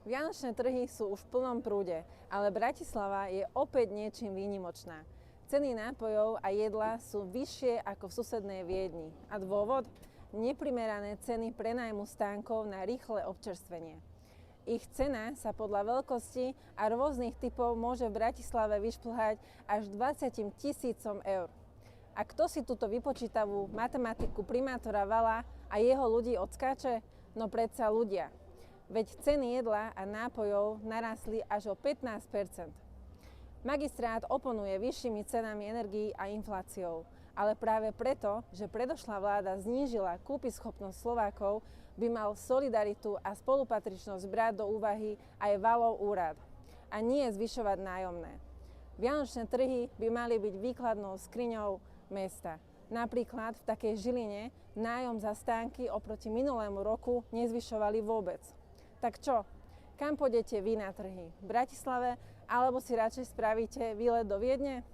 Vianočné trhy sú už v plnom prúde, ale Bratislava je opäť niečím výnimočná. Ceny nápojov a jedla sú vyššie ako v susednej Viedni. A dôvod? Neprimerané ceny prenájmu stánkov na rýchle občerstvenie. Ich cena sa podľa veľkosti a rôznych typov môže v Bratislave vyšplhať až 20 000 eur. A kto si túto vypočítavú matematiku primátora Vala a jeho ľudí odskáče? No predsa ľudia. Veď ceny jedla a nápojov narastli až o 15%. Magistrát oponuje vyššími cenami energií a infláciou, ale práve preto, že predošlá vláda znížila kúpyschopnosť Slovákov, by mal solidaritu a spolupatričnosť brať do úvahy aj Valov úrad a nie zvyšovať nájomné. Vianočné trhy by mali byť výkladnou skriňou mesta. Napríklad v takej Žiline nájom za stánky oproti minulému roku nezvyšovali vôbec. Tak čo? Kam pôjdete vy na trhy? V Bratislave alebo si radšej spravíte výlet do Viedne?